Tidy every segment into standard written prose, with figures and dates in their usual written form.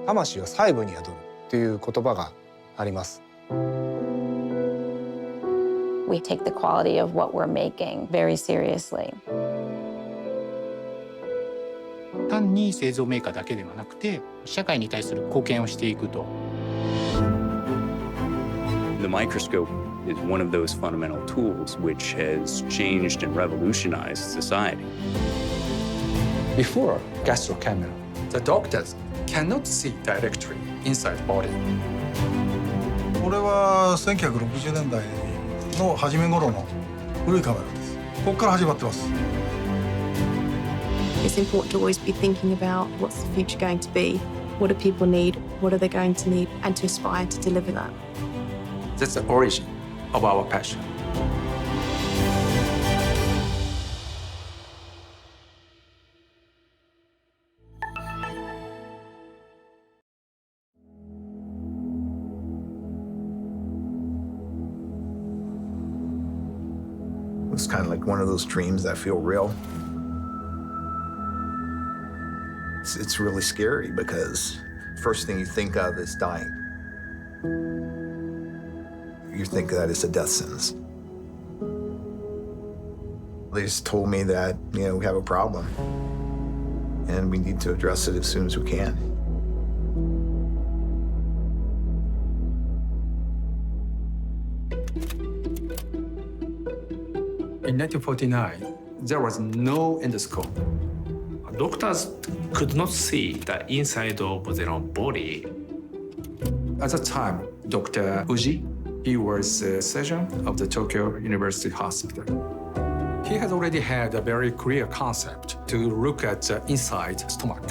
魂は細部に宿るという言葉があります。We take the quality of what we're making very seriously. 単に製造メーカーだけではなくて、社会に対する貢献をしていくと。The microscope is one of those fundamental tools which has changed and revolutionized society. Before gastro camera, the doctors cannot see directly inside body. これは1960年代の初め頃の古いカメラです。ここから始まってます。It's important to always be thinking about what's the future going to be, what do people need, what are they going to need, and to aspire to deliver that. That's the origin of our passion. It's kind of like one of those dreams that feel real. It's really scary because first thing you think of is dying. You think that it's a death sentence. They just told me that, we have a problem and we need to address it as soon as we can. In 1949, there was no endoscope. Doctors could not see the inside of their own body. At the time, Dr. Uji, he was a surgeon of the Tokyo University Hospital. He had already had a very clear concept to look at the inside stomach.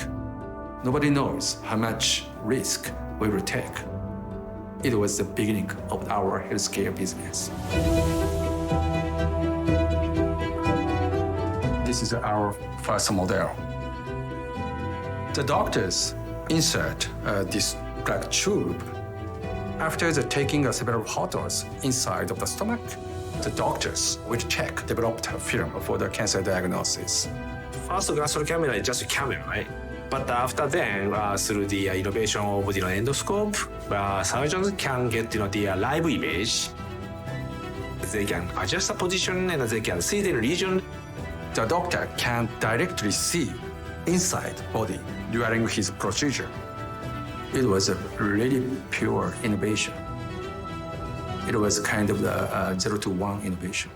Nobody knows how much risk we will take. It was the beginning of our healthcare business. This is our first model. The doctors insert this black tube. After taking several photos inside of the stomach, the doctors will check developed film for the cancer diagnosis. First gastro camera is just a camera, right? But after then, through the innovation of the endoscope, surgeons can get the live image. They can adjust the position and they can see the region. The doctor can directly see inside body during his procedure. It was a really pure innovation. It was kind of the 0 to 1 innovation.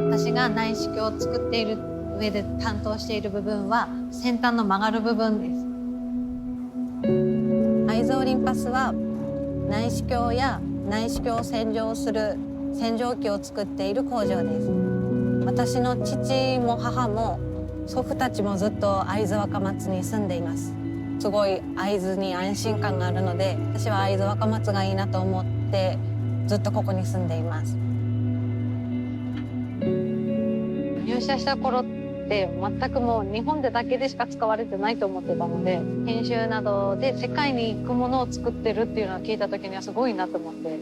私が内視鏡を作っている上で担当している部分は先端の曲がる部分です。アイズオリンパスは内視鏡や内視鏡を洗浄する洗浄機を作っている工場です。私の父も母も祖父たちもずっと会津若松に住んでいます。すごい会津に安心感があるので、私は会津若松がいいなと思ってずっとここに住んでいます。入社した頃って全くもう日本でだけでしか使われてないと思ってたので、研修などで世界に行くものを作ってるっていうのを聞いた時にはすごいなと思って、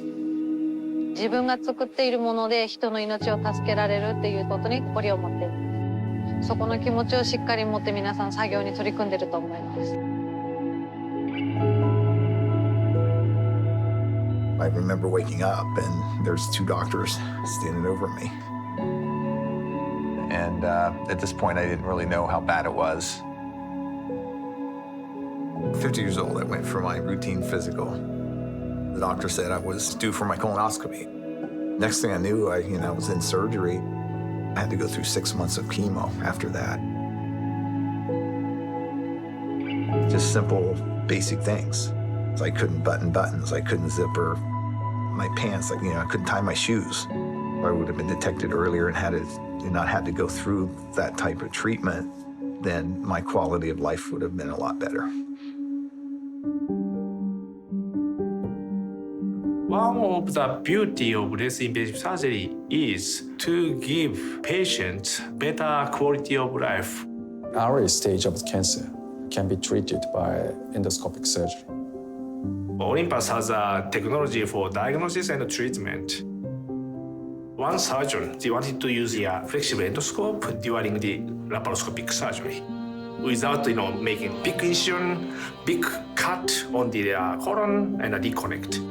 自分が作っているもので人の命を助けられるっていうことに誇りを持っている。そこの気持ちをしっかり持って皆さん作業に取り組んでると思います。I remember waking up and there's 2 doctors standing over me. And at this point, I didn't really know how bad it was. 50 years old, I went for my routine physical. The doctor said I was due for my colonoscopy. Next thing I knew, I was in surgery. I had to go through 6 months of chemo after that. Just simple, basic things. So I couldn't button buttons, I couldn't zipper my pants, I couldn't tie my shoes. I would have been detected earlier and not had to go through that type of treatment, then my quality of life would have been a lot better. One of the beauty of less invasive surgery is to give patients better quality of life. Our stage of cancer can be treated by endoscopic surgery. Olympus has a technology for diagnosis and treatment. One surgeon they wanted to use a flexible endoscope during the laparoscopic surgery without making big incision, big cut on the colon and reconnect.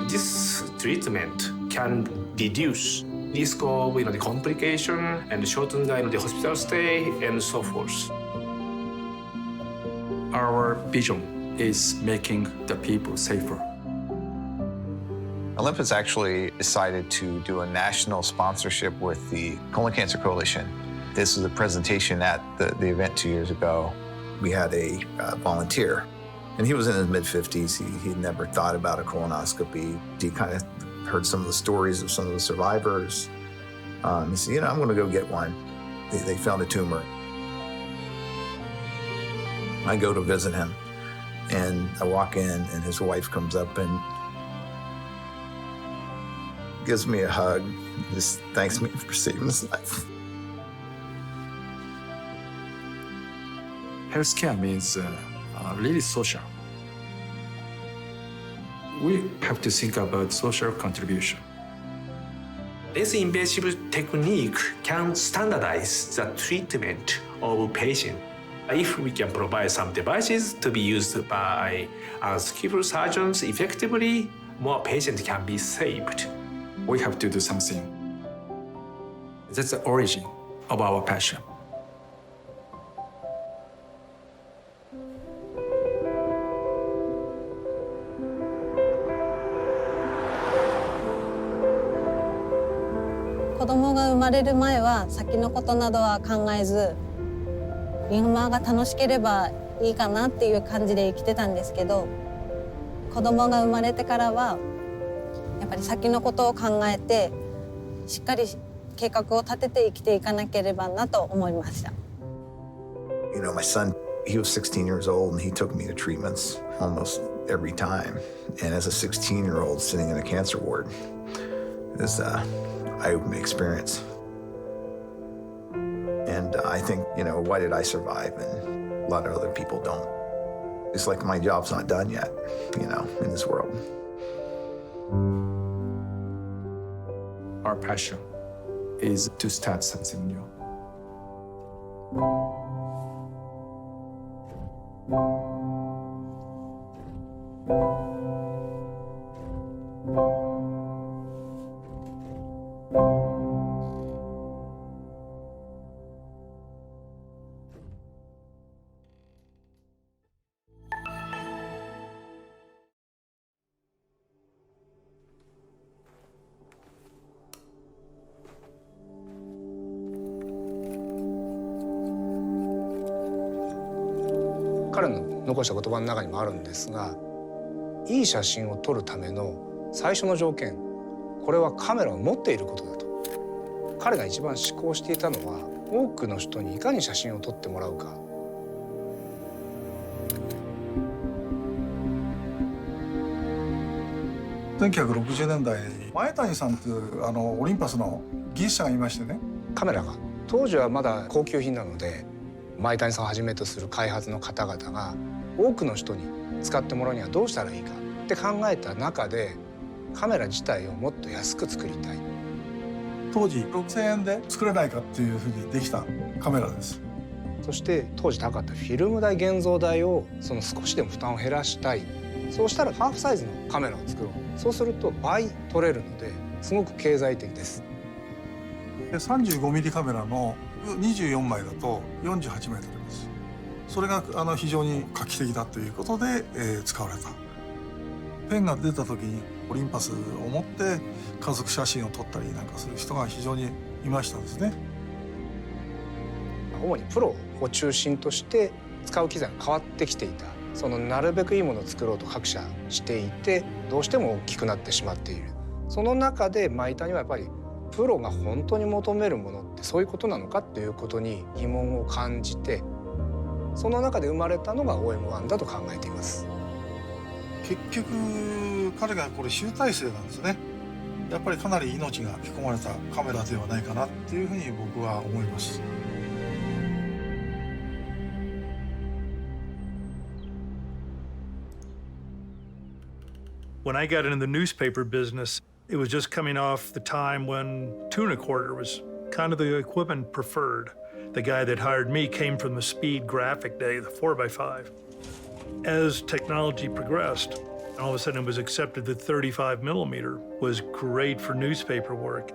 This treatment can reduce risk of the complication and shorten the hospital stay and so forth. Our vision is making the people safer. Olympus actually decided to do a national sponsorship with the Colon Cancer Coalition. This was a presentation at the event 2 years ago. We had a volunteer, and he was in his mid-50s. He'd never thought about a colonoscopy. He kind of heard some of the stories of some of the survivors. He said, I'm going to go get one. They found a tumor. I go to visit him, and I walk in, and his wife comes up and gives me a hug, just thanks me for saving his life. Healthcare means really social. We have to think about social contribution. Less invasive technique can standardize the treatment of patient. If we can provide some devices to be used by skillful surgeons effectively, more patients can be saved. We have to do something. That's the origin of our passion.子供が生まれる前は先のことなどは考えず、今が楽しければいいかなっていう感じで生きてたんですけど、子供が生まれてからはやっぱり先のことを考えてしっかり計画を立てて生きていかなければなと思いました。My son, he was 16 years old and he took me to treatments almost every time. And as a 16-year-old sitting in a cancer ward, it was an eye-opening experience. And I think, why did I survive and a lot of other people don't? It's like my job's not done yet, in this world. Our passion is to start something new.彼の残した言葉の中にもあるんですが、いい写真を撮るための最初の条件、これはカメラを持っていることだと。彼が一番思考していたのは、多くの人にいかに写真を撮ってもらうか。1960年代に前谷さんというオリンパスの技術者がいましてね。カメラが当時はまだ高級品なので、前谷さんをはじめとする開発の方々が多くの人に使ってもらうにはどうしたらいいかって考えた中で、カメラ自体をもっと安く作りたい。当時6000円で作れないかっていうふうにできたカメラです。そして当時高かったフィルム代、現像代を少しでも負担を減らしたい。そうしたらハーフサイズのカメラを作ろう。そうすると倍撮れるのですごく経済的です。で 35mm カメラの24枚だと48枚撮れます。それが非常に画期的だということで、使われた。ペンが出た時にオリンパスを持って家族写真を撮ったりなんかする人が非常にいましたですね。主にプロを中心として使う機材が変わってきていた。なるべくいいものを作ろうと各社していて、どうしても大きくなってしまっている。その中で前谷はやっぱりプロが本当に求めるものってそういうことなのかっていうことに疑問を感じて、その中で生まれたのが OM1 だと考えています。結局彼がこれ集大成なんですね。やっぱりかなり命が吹き込まれたカメラではないかなっていうふうに僕は思います。When I got into the newspaper business, it was just coming off the time when 2 1/4 was kind of the equipment preferred. The guy that hired me came from the speed graphic day, the 4x5. As technology progressed, all of a sudden it was accepted that 35 millimeter was great for newspaper work.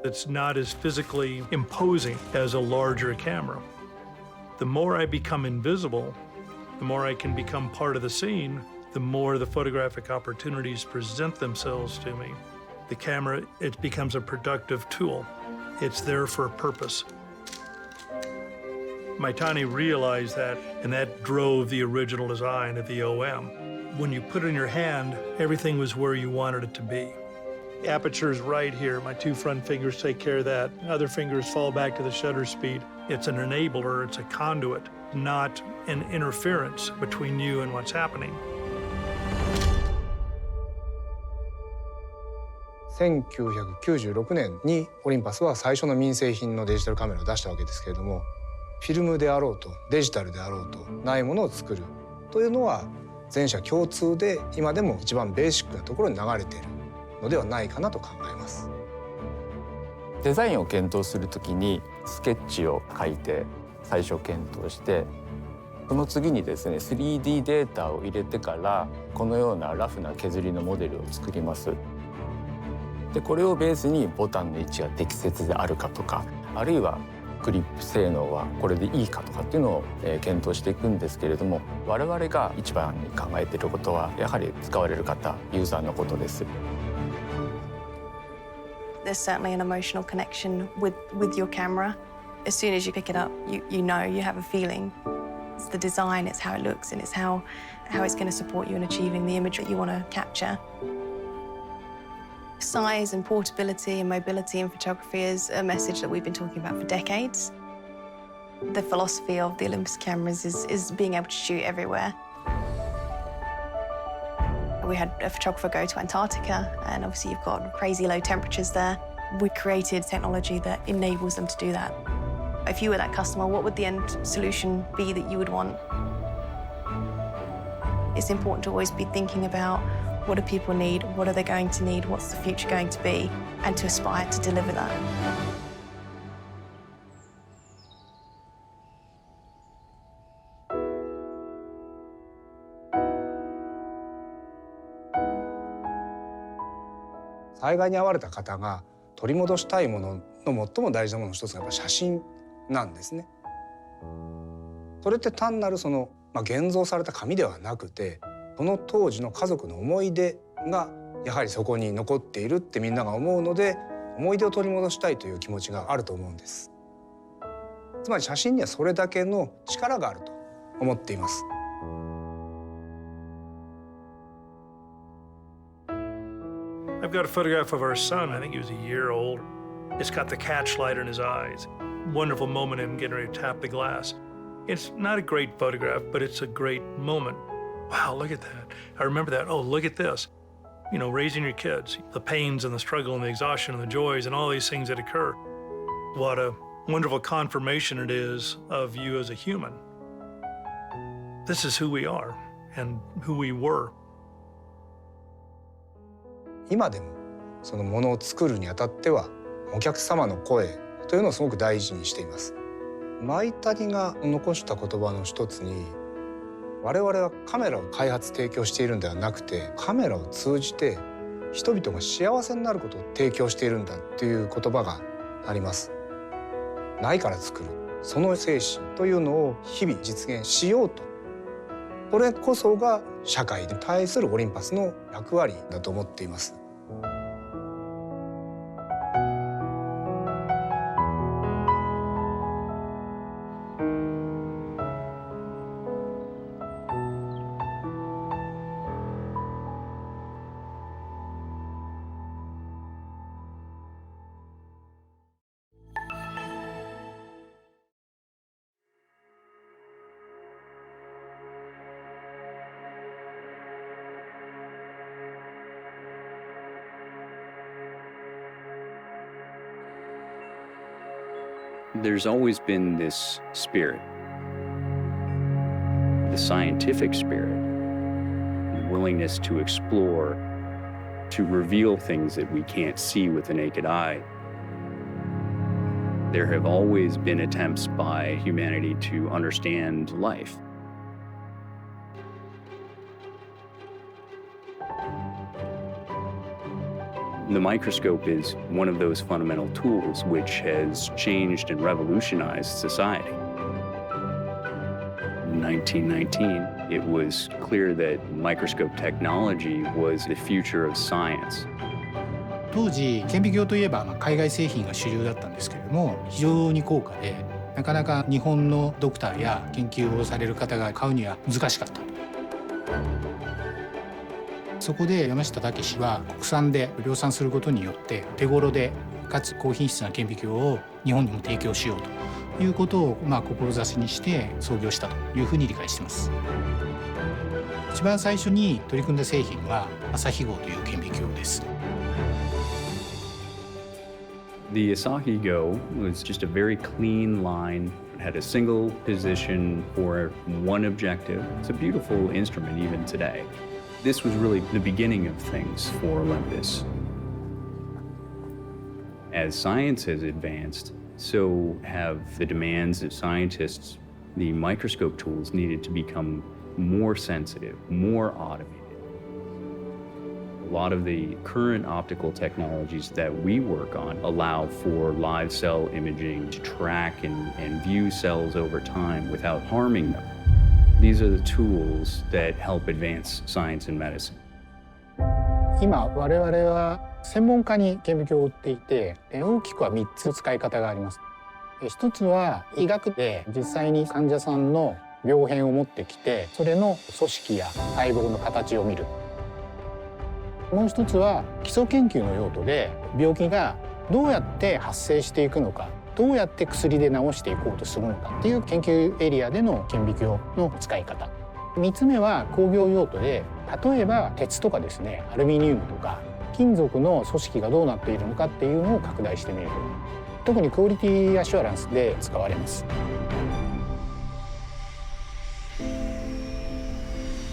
It's not as physically imposing as a larger camera. The more I become invisible, the more I can become part of the scene, the more the photographic opportunities present themselves to me. The camera, it becomes a productive tool. It's there for a purpose. Maitani realized that, and that drove the original design of the OM. When you put it in your hand, everything was where you wanted it to be. Aperture's right here. My 2 front fingers take care of that. Other fingers fall back to the shutter speed. It's an enabler, it's a conduit, not an interference between you and what's happening. 1996年にオリンパスは最初の民生品のデジタルカメラを出したわけですけれども、フィルムであろうとデジタルであろうとないものを作るというのは全社共通で今でも一番ベーシックなところに流れているのではないかなと考えます。デザインを検討するときにスケッチを書いて最初検討して、その次にですね 3D データを入れてからこのようなラフな削りのモデルを作ります。でこれをベースにボタンの位置が適切であるかとか、あるいはグリップ性能はこれでいいかとかっていうのを検討していくんですけれども、我々が一番に考えていることはやはり使われる方、ユーザーのことです。There's certainly an emotional connection with your camera. As soon as you pick it up, you know, you have a feeling. It's the design, it's how it looks, and it's how it's going to support you in achieving the image that you want to capture. Size and portability and mobility in photography is a message that we've been talking about for decades. The philosophy of the Olympus cameras is being able to shoot everywhere. We had a photographer go to Antarctica, and obviously you've got crazy low temperatures there. We created technology that enables them to do that. If you were that customer, what would the end solution be that you would want? It's important to always be thinking about what do people need, what are they going to need, what's the future going to be, and to aspire to deliver that.「災害に遭われた方が取り戻したいものの最も大事なものの一つがやっぱ写真なんですね。それって単なる現像された紙ではなくて、その当時の家族の思い出がやはりそこに残っているってみんなが思うので、思い出を取り戻したいという気持ちがあると思うんです。つまり写真にはそれだけの力があると思っています。I've got a photograph of our son. I think he was a year old. It's got the catch light in his eyes. Wonderful moment of him getting ready to tap the glass. It's not a great photograph, but it's a great moment. Wow, look at that. I remember that. Oh, look at this. You know, raising your kids, the pains and the struggle and the exhaustion and the joys and all these things that occur. What a wonderful confirmation it is of you as a human. This is who we are and who we were. 今でもそのものを作るにあたってはお客様の声というのをすごく大事にしています。マイタニが残した言葉の一つに、我々はカメラを開発提供しているんではなくて、カメラを通じて人々が幸せになることを提供しているんだっていう言葉があります。ないから作る、その精神というのを日々実現しようと、これこそが社会に対するオリンパスの役割だと思っています。There's always been this spirit, the scientific spirit, willingness to explore, to reveal things that we can't see with the naked eye. There have always been attempts by humanity to understand life. The microscope is one of those fundamental tools which has changed and revolutionized society. In 1919, it was clear that microscope technology was the future of science. 当時顕微鏡といえば海外製品が主流だったんですけれども、非常に高価でなかなか日本のドクターや研究をされる方が買うには難しかったと。そこで山下武史は国産で量産することによって手頃でかつ高品質な顕微鏡を日本にも提供しようということを志にして創業したというふうに理解しています。一番最初に取り組んだ製品は朝日号という顕微鏡です。The Asahi Go was just a very clean line. It had a single position for one objective. It's a beautiful instrument even today. This was really the beginning of things for Olympus. As science has advanced, so have the demands of scientists. The microscope tools needed to become more sensitive, more automated. A lot of the current optical technologies that we work on allow for live cell imaging to track and view cells over time without harming them. These are the tools that help advance science and medicine. 今我々は専門家に顕微鏡を売っていて、大きくは3つ使い方があります。一つは医学で実際に患者さんの病変を持ってきて、それの組織や細胞の形を見る。もう一つは基礎研究の用途で病気がどうやって発生していくのか、どうやって薬で治していこうとするのかっていう研究エリアでの顕微鏡の使い方。3つ目は工業用途で、例えば鉄とかですね、アルミニウムとか金属の組織がどうなっているのかっていうのを拡大してみると。特にクオリティアシュアランスで使われます。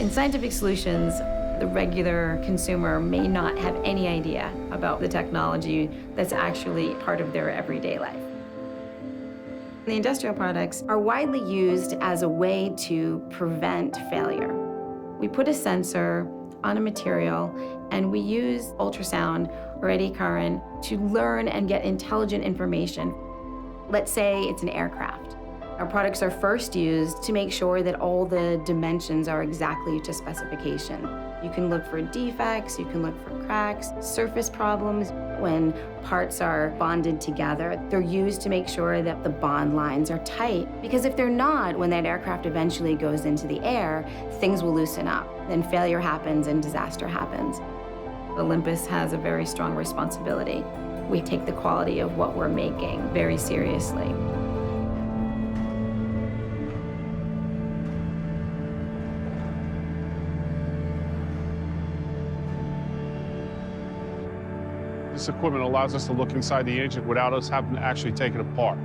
In scientific solutions, the regular consumer may not have any idea about the technology that's actually part of their everyday life. The industrial products are widely used as a way to prevent failure. We put a sensor on a material and we use ultrasound or eddy current to learn and get intelligent information. Let's say it's an aircraft. Our products are first used to make sure that all the dimensions are exactly to specification. You can look for defects, you can look for cracks, surface problems. When parts are bonded together, they're used to make sure that the bond lines are tight. Because if they're not, when that aircraft eventually goes into the air, things will loosen up. Then failure happens and disaster happens. Olympus has a very strong responsibility. We take the quality of what we're making very seriously. This equipment allows us to look inside the engine without us having to actually take it apart.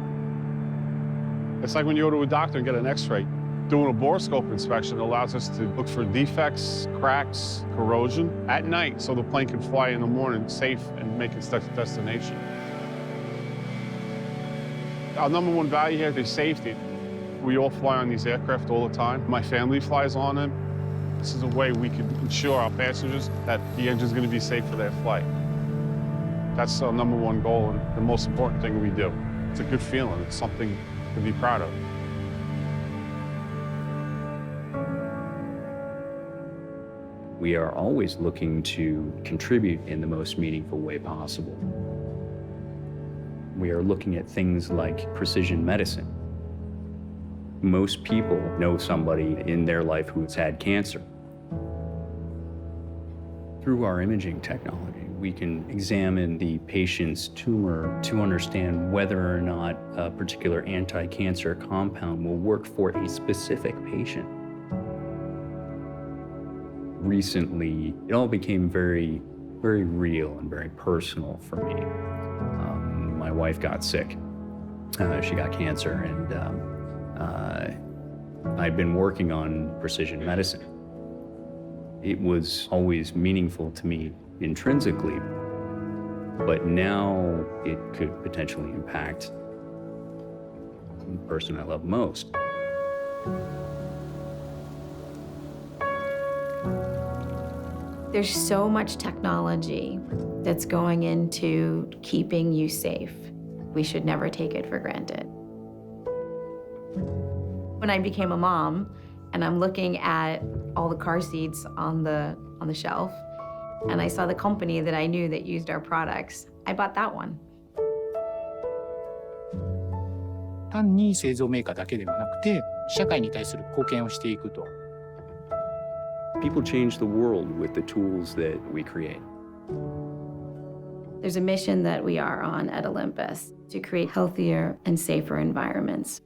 It's like when you go to a doctor and get an x-ray. Doing a borescope inspection allows us to look for defects, cracks, corrosion at night so the plane can fly in the morning safe and make its destination. Our number one value here is safety. We all fly on these aircraft all the time. My family flies on them. This is a way we can ensure our passengers that the engine is going to be safe for their flight. That's our number one goal and the most important thing we do. It's a good feeling. It's something to be proud of. We are always looking to contribute in the most meaningful way possible. We are looking at things like precision medicine. Most people know somebody in their life who's had cancer. Through our imaging technology, we can examine the patient's tumor to understand whether or not a particular anti-cancer compound will work for a specific patient. Recently, it all became very, very real and very personal for me. My wife got sick. She got cancer, and I'd been working on precision medicine. It was always meaningful to me intrinsically, but now it could potentially impact the person I love most. There's so much technology that's going into keeping you safe. We should never take it for granted. When I became a mom and I'm looking at all the car seats on the shelf, and I saw the company that I knew that used our products, I bought that one. 単に製造メーカーだけではなくて、社会に対する貢献をしていくと。People change the world with the tools that we create. There's a mission that we are on at Olympus to create healthier and safer environments.